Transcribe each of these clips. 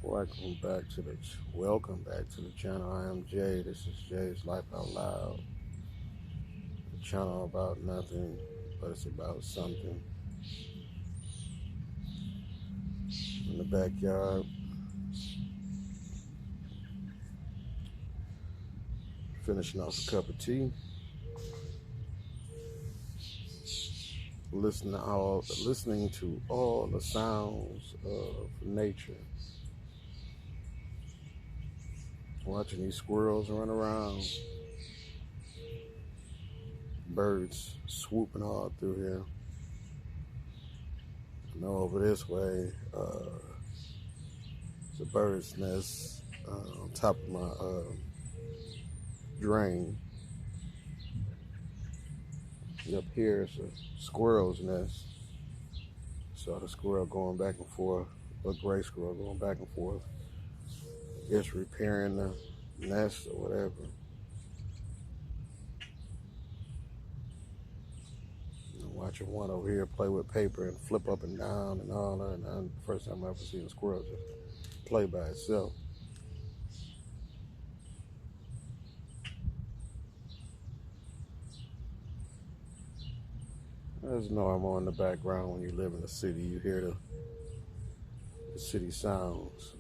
Welcome back to the channel. I am Jay. This is Jay's Life Out Loud. The channel about nothing, but it's about something. In the backyard, finishing off a cup of tea, listening to all the sounds of nature, watching these squirrels run around, birds swooping all through here. I know over this way, it's a bird's nest on top of my drain. Up here is a squirrel's nest. Saw the squirrel going back and forth, a gray squirrel going back and forth. It's repairing the nest or whatever. I'm watching one over here play with paper and flip up and down and all that. And that's the first time I've ever seen a squirrel just play by itself. There's normal in the background when you live in the city. You hear the city sounds.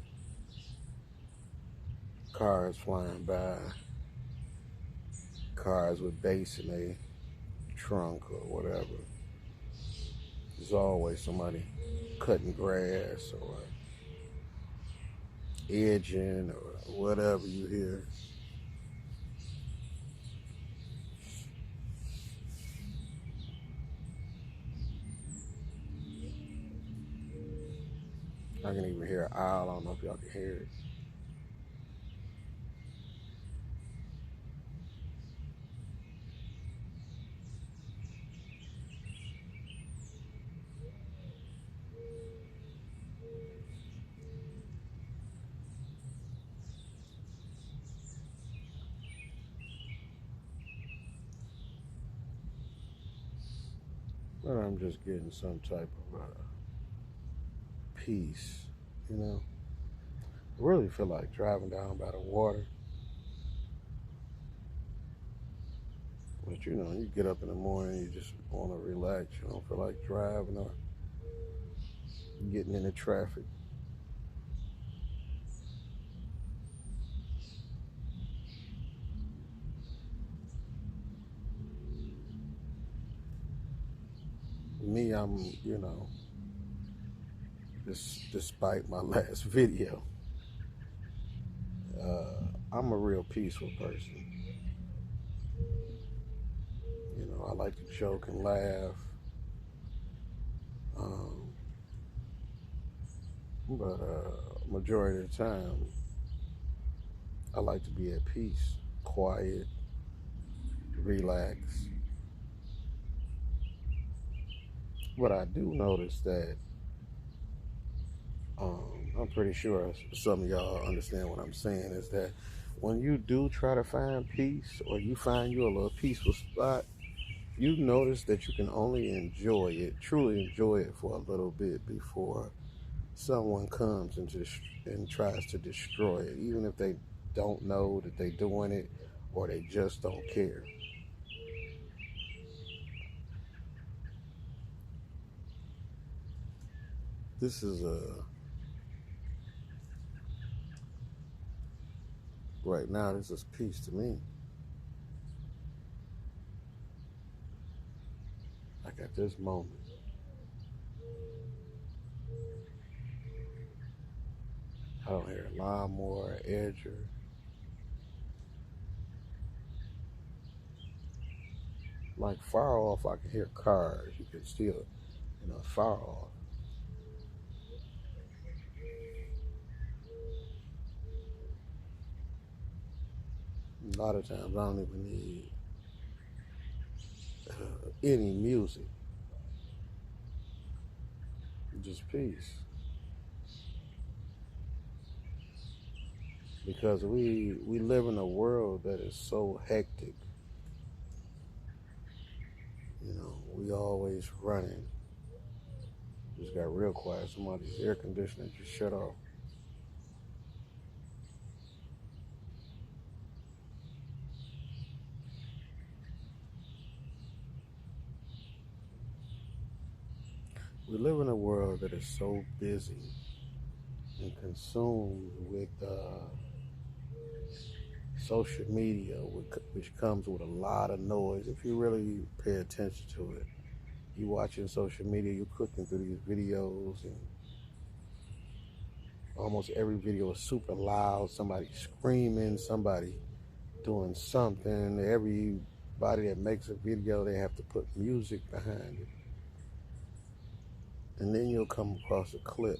Cars flying by. Cars with bass in their trunk or whatever. There's always somebody cutting grass or edging or whatever you hear. I can even hear an owl. I don't know if y'all can hear it. But I'm just getting some type of peace, you know. I really feel like driving down by the water. But you know, you get up in the morning, you just want to relax. You don't feel like driving or getting into traffic. Me, I'm, you know, despite my last video, I'm a real peaceful person. You know, I like to joke and laugh. But majority of the time, I like to be at peace, quiet, relax. But I do notice that I'm pretty sure some of y'all understand what I'm saying, is that when you do try to find peace or you find you a little peaceful spot, you notice that you can only enjoy it, truly enjoy it for a little bit before someone comes and tries to destroy it, even if they don't know that they're doing it or they just don't care. This is right now, this is peace to me. Like at this moment. I don't hear a lawnmower, edger. Like far off, I can hear cars. You can still, you know, far off. A lot of times I don't even need any music. Just peace. Because we live in a world that is so hectic. You know, we always running. Just got real quiet. Somebody's air conditioner just shut off. We live in a world that is so busy and consumed with social media, which comes with a lot of noise. If you really pay attention to it, you watching social media, you clicking through these videos, and almost every video is super loud. Somebody screaming, somebody doing something. Everybody that makes a video, they have to put music behind it. And then you'll come across a clip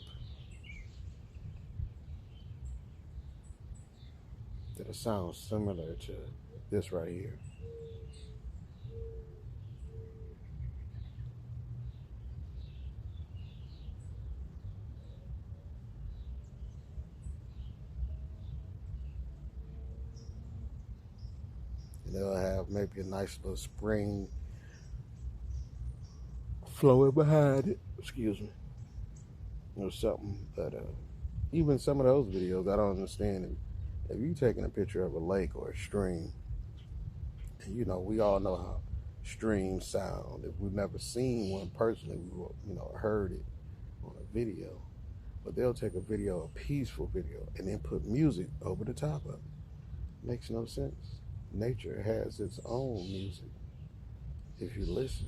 that sounds similar to this right here. And they'll have maybe a nice little spring flowing behind it. Excuse me. Or something. But even some of those videos, I don't understand. If you taking a picture of a lake or a stream, and we all know how streams sound. If we've never seen one personally, we heard it on a video. But they'll take a video, a peaceful video, and then put music over the top of it. Makes no sense. Nature has its own music if you listen.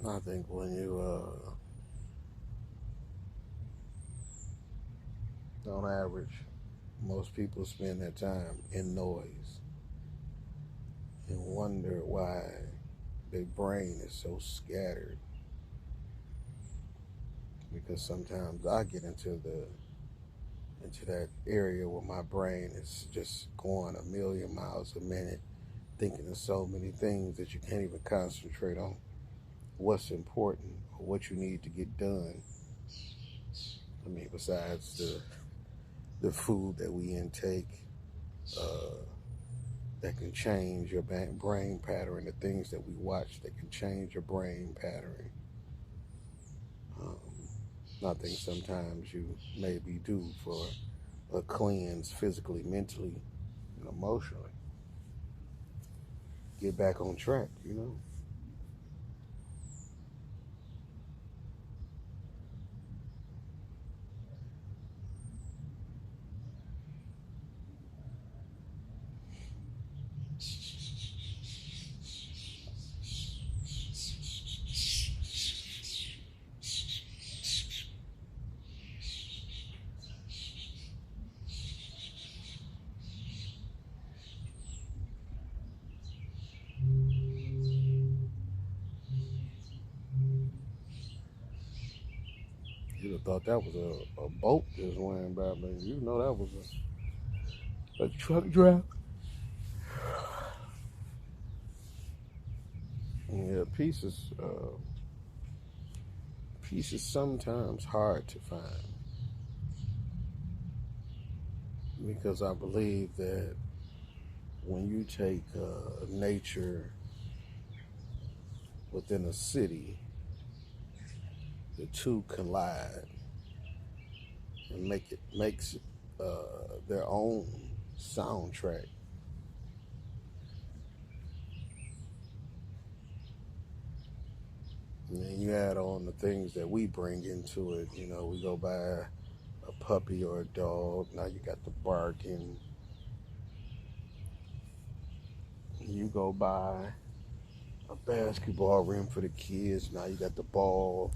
I think when you, on average, most people spend their time in noise and wonder why their brain is so scattered. Because sometimes I get into that area where my brain is just going a million miles a minute, thinking of so many things that you can't even concentrate on what's important or what you need to get done. I mean, besides the food that we intake, that can change your brain pattern, the things that we watch that can change your brain pattern. I think sometimes you maybe do for a cleanse physically, mentally, and emotionally. Get back on track, You'd have thought that was a boat just went by, but that was a truck driver. Yeah, peace is sometimes hard to find, because I believe that when you take nature within a city, the two collide and makes their own soundtrack. And then you add on the things that we bring into it. We go buy a puppy or a dog. Now you got the barking. You go buy a basketball rim for the kids. Now you got the ball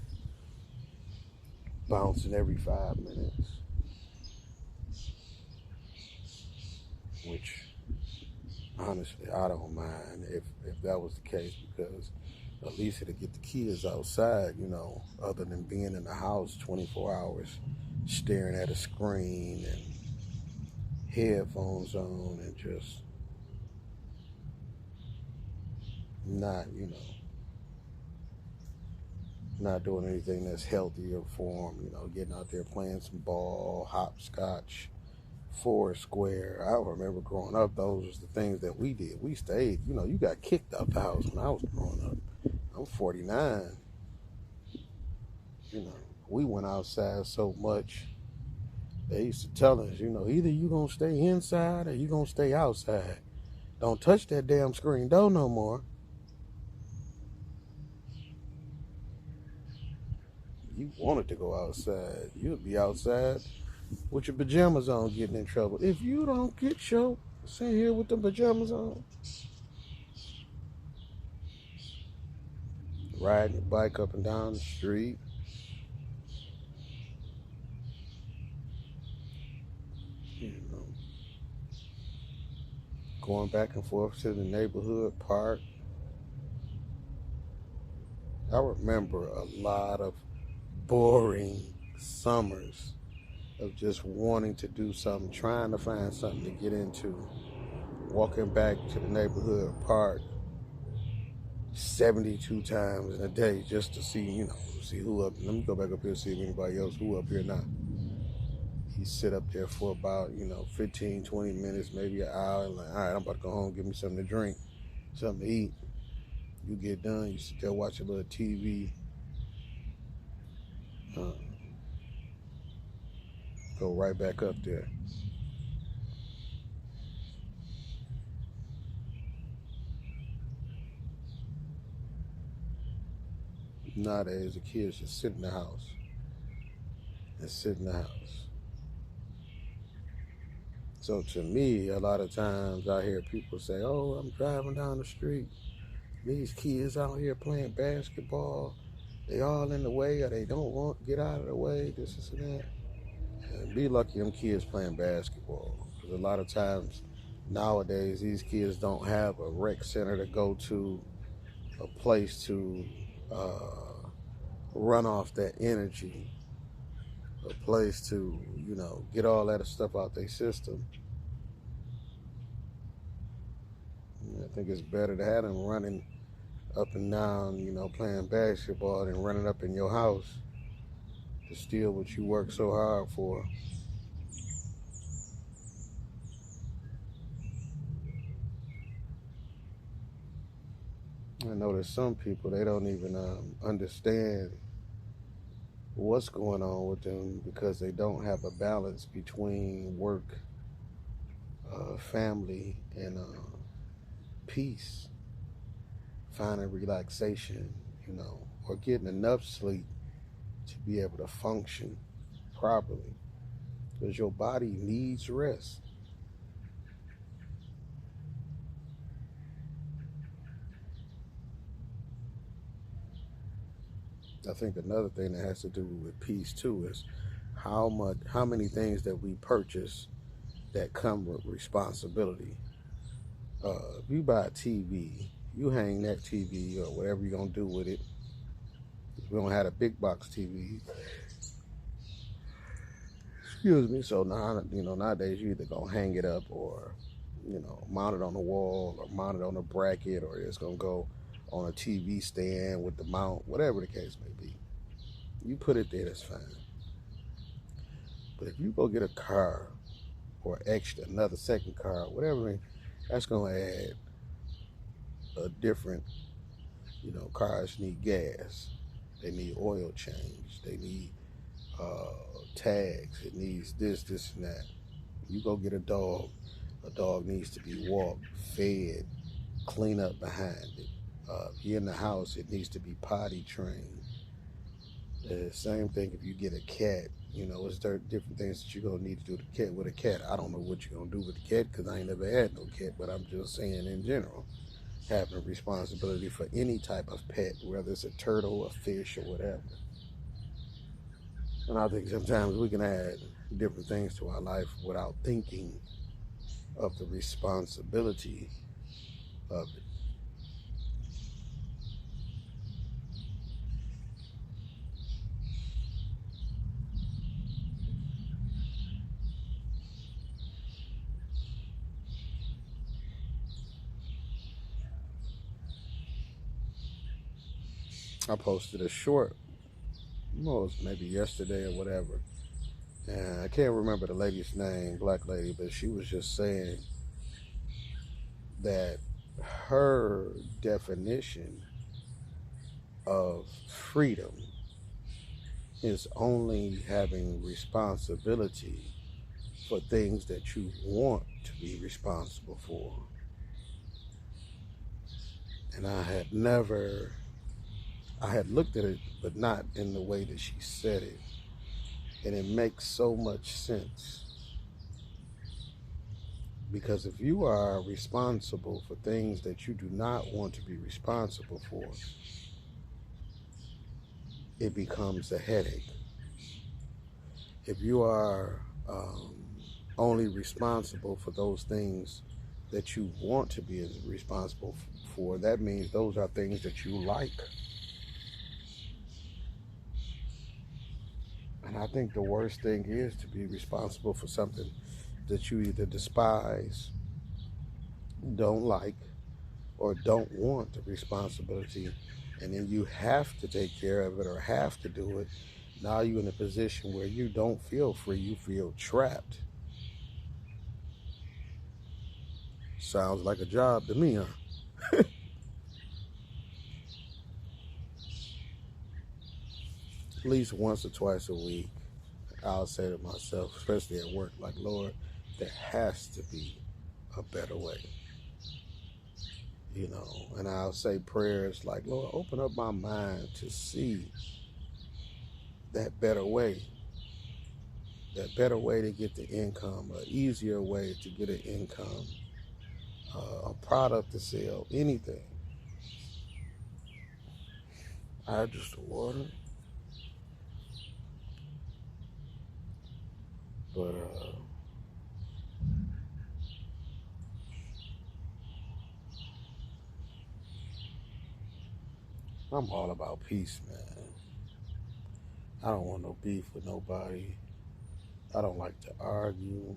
bouncing every 5 minutes. Which, honestly, I don't mind if that was the case, because at least it'll get the kids outside, other than being in the house 24 hours staring at a screen and headphones on and just not, not doing anything that's healthier for them. Getting out there playing some ball, hopscotch, four square. I remember growing up, those was the things that we did. We stayed. You got kicked out the house when I was growing up. I'm 49. You know, we went outside so much. They used to tell us, either you gonna stay inside or you gonna stay outside. Don't touch that damn screen door no more. You wanted to go outside. You'd be outside with your pajamas on getting in trouble. If you don't get your sit here with the pajamas on, riding your bike up and down the street, you know, going back and forth to the neighborhood park. I remember a lot of boring summers of just wanting to do something, trying to find something to get into, walking back to the neighborhood park 72 times in a day just to see who up. Let me go back up here and see if anybody else who up here now. You sit up there for about, 15, 20 minutes, maybe an hour. Like, all right, I'm about to go home, give me something to drink, something to eat. You get done, you sit there, watch a little TV. Go right back up there. Nowadays, the kids just sit in the house and sit in the house. So to me, a lot of times I hear people say, "Oh, I'm driving down the street. These kids out here playing basketball. They all in the way, or they don't want to get out of the way. This and that." And be lucky them kids playing basketball, because a lot of times nowadays these kids don't have a rec center to go to, a place to run off that energy, a place to get all that stuff out their system. I think it's better to have them running up and down, playing basketball than running up in your house to steal what you work so hard for. I know there's some people, they don't even understand what's going on with them because they don't have a balance between work, family, and peace, finding relaxation, or getting enough sleep to be able to function properly, because your body needs rest. I think another thing that has to do with peace too is how many things that we purchase that come with responsibility. If you buy a TV, you hang that TV or whatever you're gonna do with it. We don't have a big box TV. Excuse me. So now, nowadays you either gonna hang it up or, mount it on the wall or mount it on a bracket, or it's gonna go on a TV stand with the mount, whatever the case may be. You put it there, that's fine. But if you go get a car or another second car, whatever, that's gonna add a different. Cars need gas. They need oil change. They need tags. It needs this, and that. You go get a dog. A dog needs to be walked, fed, clean up behind it. Here in the house, it needs to be potty trained. The same thing if you get a cat. It's different things that you're going to need to do with a cat. I don't know what you're going to do with the cat because I ain't never had no cat, but I'm just saying in general, having a responsibility for any type of pet, whether it's a turtle, a fish, or whatever. And I think sometimes we can add different things to our life without thinking of the responsibility of it. I posted a short most maybe yesterday or whatever. And I can't remember the lady's name, black lady, but she was just saying that her definition of freedom is only having responsibility for things that you want to be responsible for. And I had looked at it, but not in the way that she said it. And it makes so much sense. Because if you are responsible for things that you do not want to be responsible for, it becomes a headache. If you are only responsible for those things that you want to be responsible for, that means those are things that you like. And I think the worst thing is to be responsible for something that you either despise, don't like, or don't want the responsibility, and then you have to take care of it or have to do it. Now you're in a position where you don't feel free, you feel trapped. Sounds like a job to me, huh? At least once or twice a week, I'll say to myself, especially at work, like, Lord, there has to be a better way. You know, and I'll say prayers like, Lord, open up my mind to see that better way to get the income, an easier way to get an income, a product to sell, anything. I just water. But I'm all about peace, man. I don't want no beef with nobody. I don't like to argue.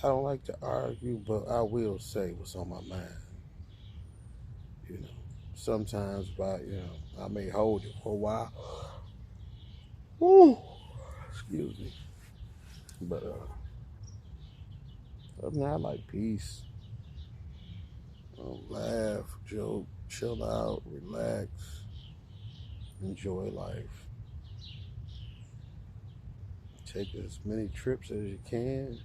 I don't like to argue, but I will say what's on my mind. You know, sometimes I may hold it for a while. Woo! Excuse me. But other than that, I like peace. Laugh, joke, chill out, relax, enjoy life. Take as many trips as you can.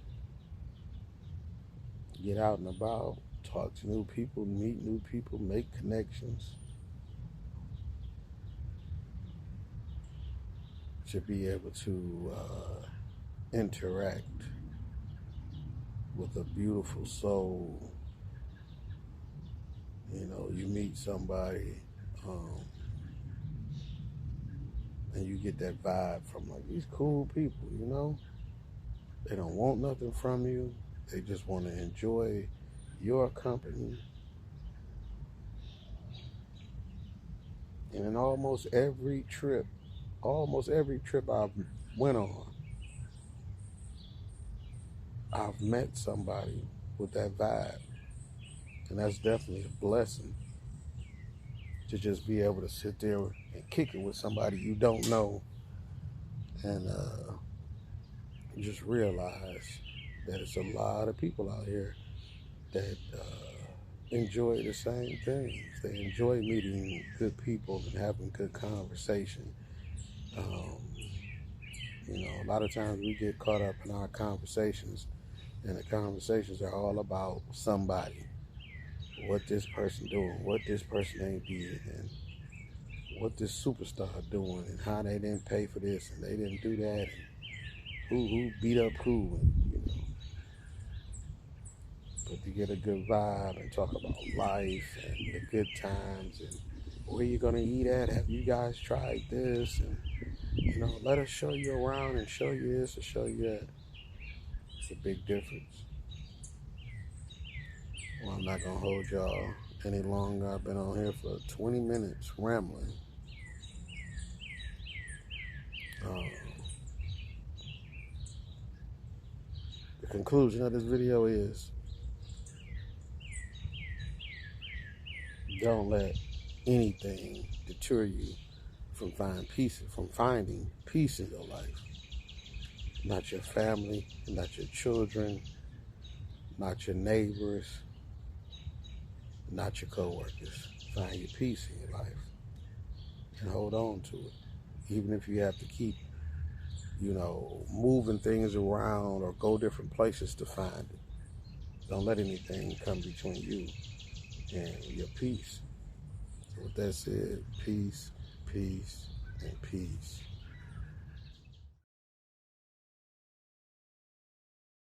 Get out and about, talk to new people, meet new people, make connections. To be able to interact with a beautiful soul. You know, you meet somebody and you get that vibe from like these cool people, you know? They don't want nothing from you. They just want to enjoy your company. And in almost every trip I've went on, I've met somebody with that vibe. And that's definitely a blessing to just be able to sit there and kick it with somebody you don't know and just realize that it's a lot of people out here that enjoy the same things. They enjoy meeting good people and having good conversation. You know, a lot of times we get caught up in our conversations, and the conversations are all about somebody, what this person doing, what this person ain't did, and what this superstar doing, and how they didn't pay for this and they didn't do that, and who beat up who, and you know. But to get a good vibe and talk about life and the good times and where you're gonna eat at, have you guys tried this, and you know, let us show you around and show you this and show you that. It's a big difference. Well, I'm not gonna hold y'all any longer. I've been on here for 20 minutes rambling. The conclusion of this video is Don't let anything deter you from finding peace in your life. Not your family, not your children, not your neighbors, not your coworkers. Find your peace in your life and hold on to it. Even if you have to keep, moving things around or go different places to find it. Don't let anything come between you and your peace. So with that said, peace, peace, and peace.